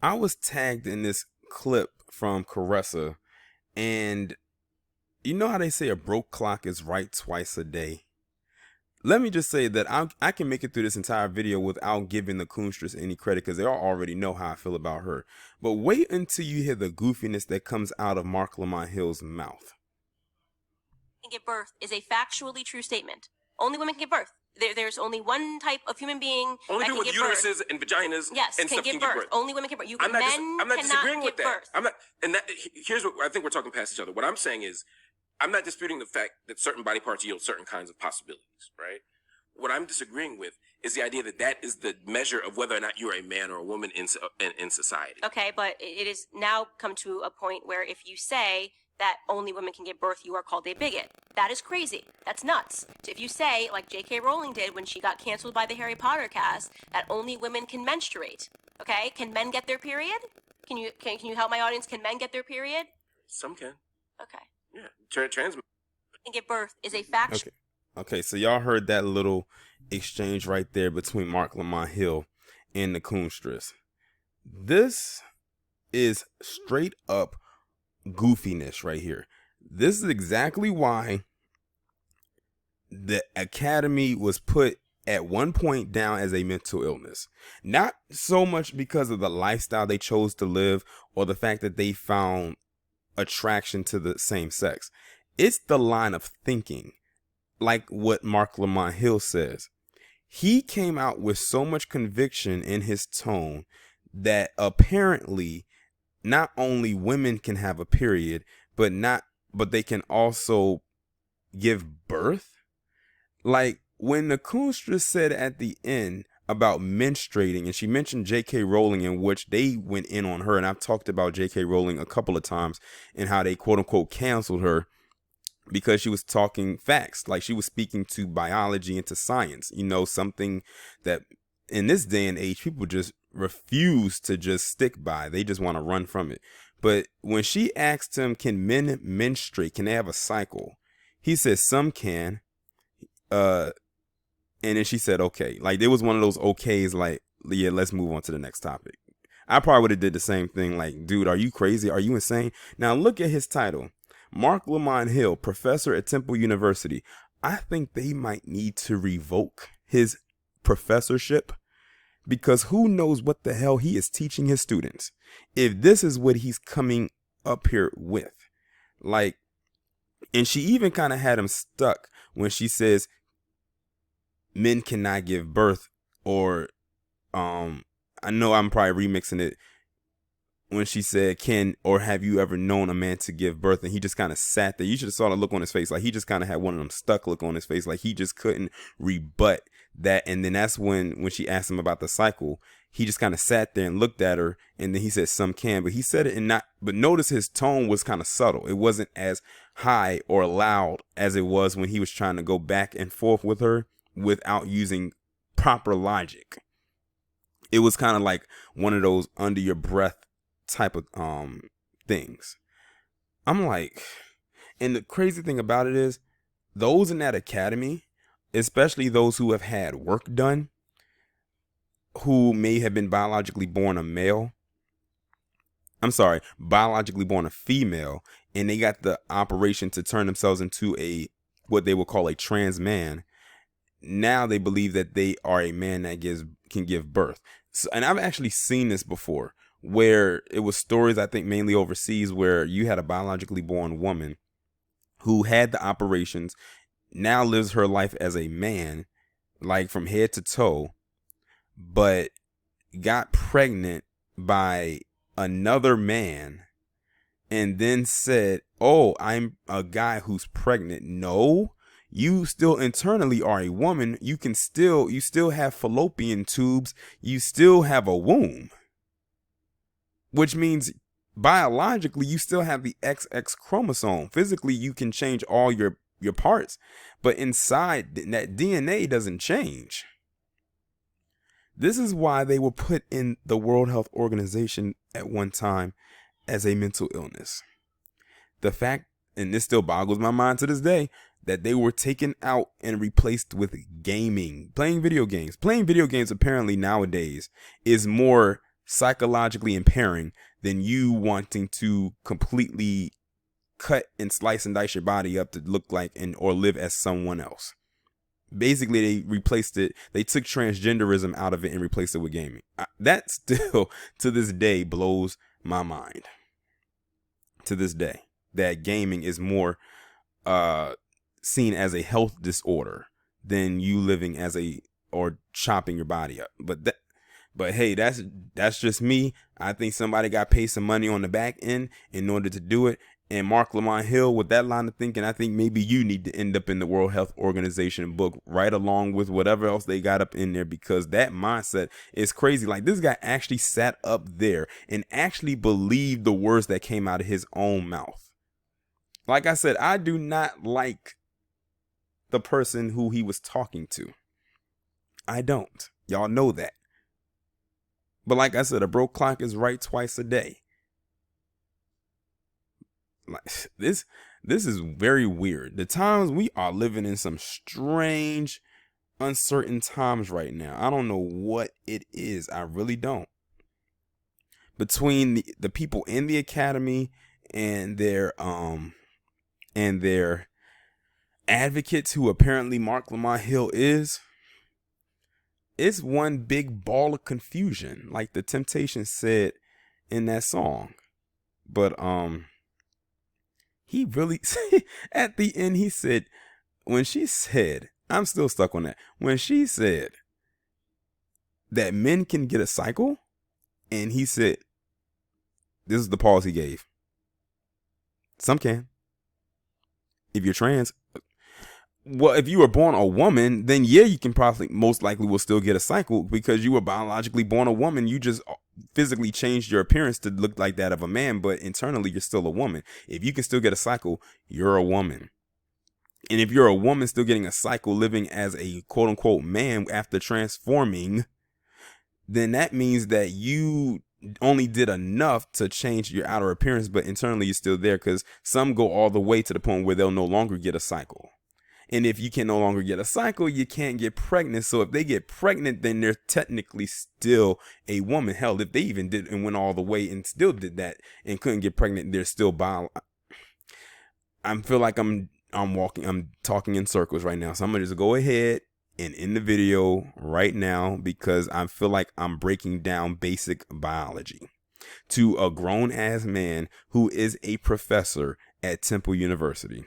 I was tagged in this clip from Caressa, and you know how they say a broke clock is right twice a day? Let me just say that I can make it through this entire video without giving the Coonstress any credit because they all already know how I feel about her. But wait until you hear the goofiness that comes out of Marc Lamont Hill's mouth. Give birth is a factually true statement. Only women can give birth. There's only one type of human being only that people can with give uteruses birth. and vaginas Yes, and can stuff give can birth. give birth. Only women can give birth. I'm not disagreeing with that. Birth. I'm not, and that here's what I think we're talking past each other. What I'm saying is, I'm not disputing the fact that certain body parts yield certain kinds of possibilities, right? What I'm disagreeing with is the idea that that is the measure of whether or not you're a man or a woman in society. Okay, but it has now come to a point where if you say that only women can give birth, you are called a bigot. That is crazy. That's nuts. So if you say, like J.K. Rowling did when she got canceled by the Harry Potter cast, that only women can menstruate, okay? Can men get their period? Can you help my audience? Can men get their period? Some can. Okay. Yeah, trans men can give birth is a fact. Okay, so y'all heard that little exchange right there between Marc Lamont Hill and the Coonstress. This is straight up goofiness right here. This is exactly why the Academy was put at one point down as a mental illness. Not so much because of the lifestyle they chose to live or the fact that they found attraction to the same sex. It's the line of thinking, like what Marc Lamont Hill says. He came out with so much conviction in his tone that apparently not only women can have a period, but they can also give birth. Like when the Coonstress said at the end about menstruating, and she mentioned J.K. Rowling, in which they went in on her, and I've talked about J.K. Rowling a couple of times and how they quote unquote canceled her because she was talking facts, like she was speaking to biology and to science, something that in this day and age people just refuse to just stick by. They just want to run from it. But when she asked him, can men menstruate, can they have a cycle, he said some can. And then she said okay. Like there was one of those okays, like, yeah, let's move on to the next topic. I probably would have did the same thing, like, dude, are you crazy? Are you insane? Now look at his title. Marc Lamont Hill, professor at Temple University. I think they might need to revoke his professorship because who knows what the hell he is teaching his students if this is what he's coming up here with. Like, and she even kind of had him stuck when she says men cannot give birth, or I know I'm probably remixing it, when she said, can or have you ever known a man to give birth? And he just kind of sat there. You should have saw the look on his face. Like he just kind of had one of them stuck look on his face. Like he just couldn't rebut that. And then that's when she asked him about the cycle, he just kind of sat there and looked at her. And then he said, some can, but he said it but notice his tone was kind of subtle. It wasn't as high or loud as it was when he was trying to go back and forth with her without using proper logic. It was kind of like one of those under your breath type of things. I'm like, and the crazy thing about it is those in that academy, especially those who have had work done, who may have been biologically born a female, and they got the operation to turn themselves into what they would call a trans man. Now they believe that they are a man that can give birth. So, and I've actually seen this before, where it was stories, I think mainly overseas, where you had a biologically born woman who had the operations, now lives her life as a man, like from head to toe, but got pregnant by another man and then said, oh, I'm a guy who's pregnant. No, you still internally are a woman. You still have fallopian tubes. You still have a womb. Which means biologically you still have the XX chromosome. Physically you can change all your parts, but inside that DNA doesn't change. This is why they were put in the World Health Organization at one time as a mental illness. The fact, and this still boggles my mind to this day, that they were taken out and replaced with gaming, playing video games. Playing video games apparently nowadays is more psychologically impairing than you wanting to completely cut and slice and dice your body up to look like or live as someone else. Basically, they replaced it. They took transgenderism out of it and replaced it with gaming. That still, to this day, blows my mind. To this day, that gaming is more seen as a health disorder than you living or chopping your body up. But hey, that's just me. I think somebody got paid some money on the back end in order to do it. And Marc Lamont Hill, with that line of thinking, I think maybe you need to end up in the World Health Organization book right along with whatever else they got up in there, because that mindset is crazy. Like, this guy actually sat up there and actually believed the words that came out of his own mouth. Like I said, I do not like the person who he was talking to. I don't. Y'all know that. But like I said, a broke clock is right twice a day. Like, this is very weird. The times we are living in some strange, uncertain times right now. I don't know what it is. I really don't. Between the people in the academy and their advocates, who apparently Marc Lamont Hill is, it's one big ball of confusion, like the Temptations said in that song. But he really, at the end, he said, when she said, I'm still stuck on that. When she said that men can get a cycle, and he said, this is the pause he gave. Some can. If you're trans, well, if you were born a woman, then yeah, you can probably, most likely will still get a cycle because you were biologically born a woman. You just physically changed your appearance to look like that of a man, but internally you're still a woman. If you can still get a cycle, you're a woman. And if you're a woman still getting a cycle, living as a quote unquote man after transforming, then that means that you only did enough to change your outer appearance, but internally you're still there, because some go all the way to the point where they'll no longer get a cycle. And if you can no longer get a cycle, you can't get pregnant. So if they get pregnant, then they're technically still a woman. Hell, if they even did and went all the way and still did that and couldn't get pregnant, they're still I feel like I'm talking in circles right now. So I'm gonna just go ahead and end the video right now, because I feel like I'm breaking down basic biology to a grown ass man who is a professor at Temple University.